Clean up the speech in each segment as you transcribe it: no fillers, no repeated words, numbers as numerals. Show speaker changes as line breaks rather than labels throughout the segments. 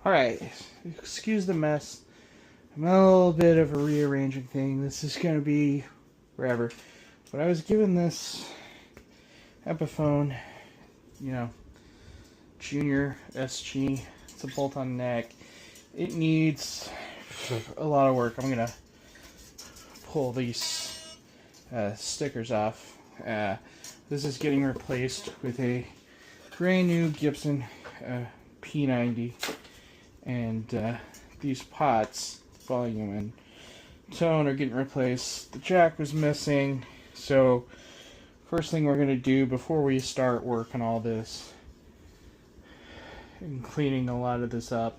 Alright, excuse the mess. I'm a little bit of a rearranging thing. This is going to be wherever. But I was given this Epiphone, Junior SG. It's a bolt-on neck. It needs a lot of work. I'm going to pull these stickers off. This is getting replaced with a brand new Gibson P90. And these pots, volume and tone, are getting replaced. The jack was missing, so first thing we're going to do before we start work on all this and cleaning a lot of this up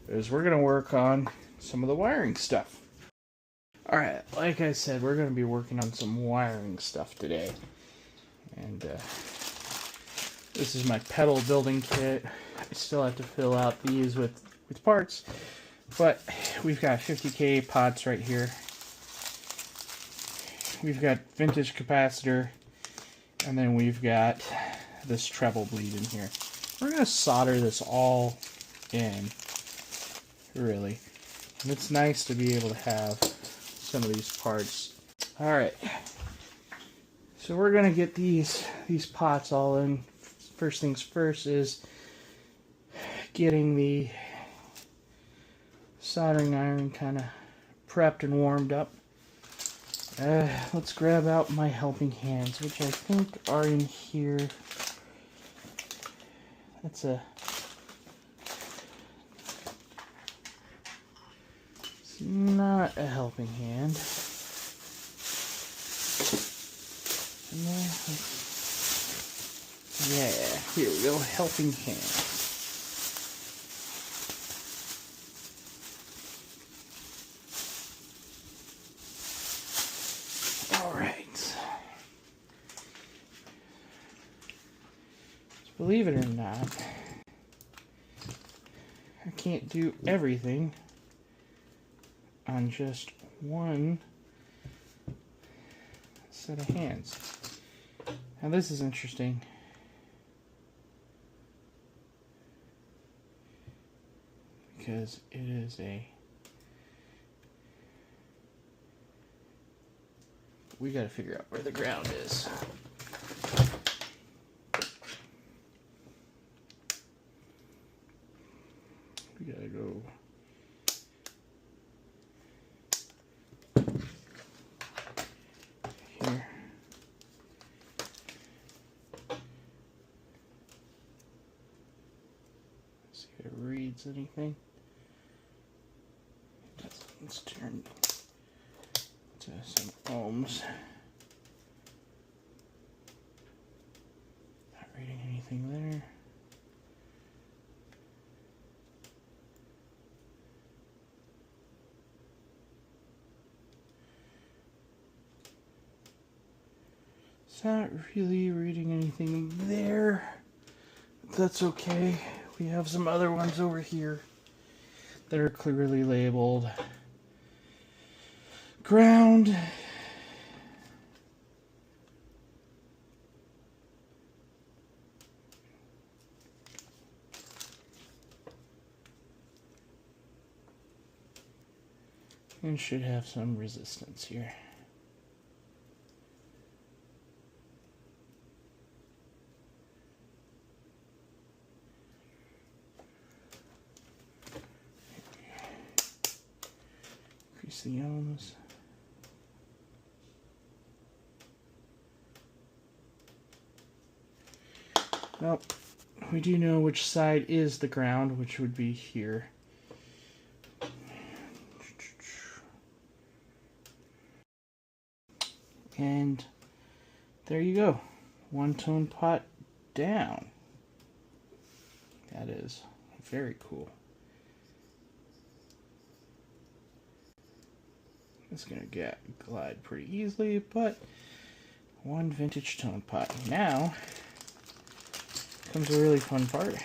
is we're going to work on some of the wiring stuff. Alright, like I said, we're going to be working on some wiring stuff today. And this is my pedal building kit. I still have to fill out these with parts, but we've got 50K pots right here. We've got vintage capacitor, and then we've got this treble bleed in here. We're going to solder this all in, really. And it's nice to be able to have some of these parts. Alright, so we're going to get these pots all in. First things first is getting the soldering iron kind of prepped and warmed up. Let's grab out my helping hands, which I think are in here. It's not a helping hand. Yeah, here we go, helping hand. Believe it or not, I can't do everything on just one set of hands. Now this is interesting. Because it is we gotta figure out where the ground is. We gotta go here. See if it reads anything. Let's turn to some ohms. Not reading anything there. It's not really reading anything there. But that's okay. We have some other ones over here that are clearly labeled ground. And should have some resistance here. Increase the ohms. Well, we do know which side is the ground, which would be here. And there you go. One tone pot down. That is very cool. It's going to glide pretty easily, but one vintage tone pot. Now comes a really fun part.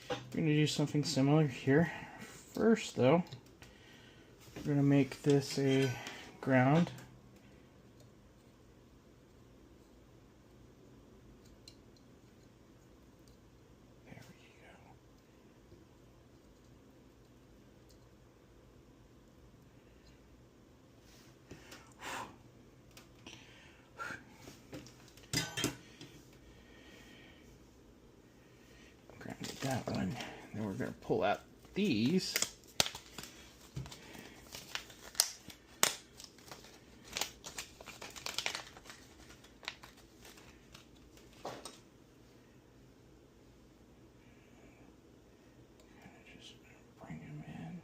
We're going to do something similar here. First, though, we're going to make this a ground. that one. Then we're going to pull out these. Just bring them in.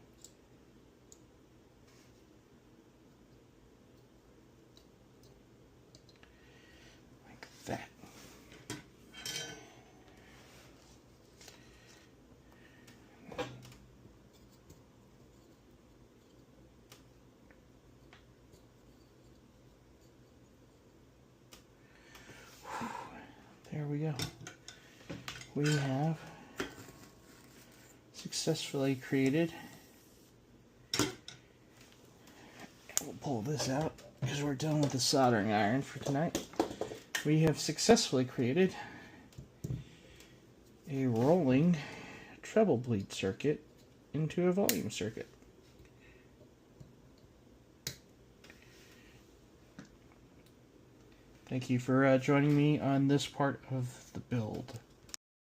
Like that. There we go. We have successfully created. We'll pull this out because we're done with the soldering iron for tonight. We have successfully created a rolling treble bleed circuit into a volume circuit. Thank you for joining me on this part of the build.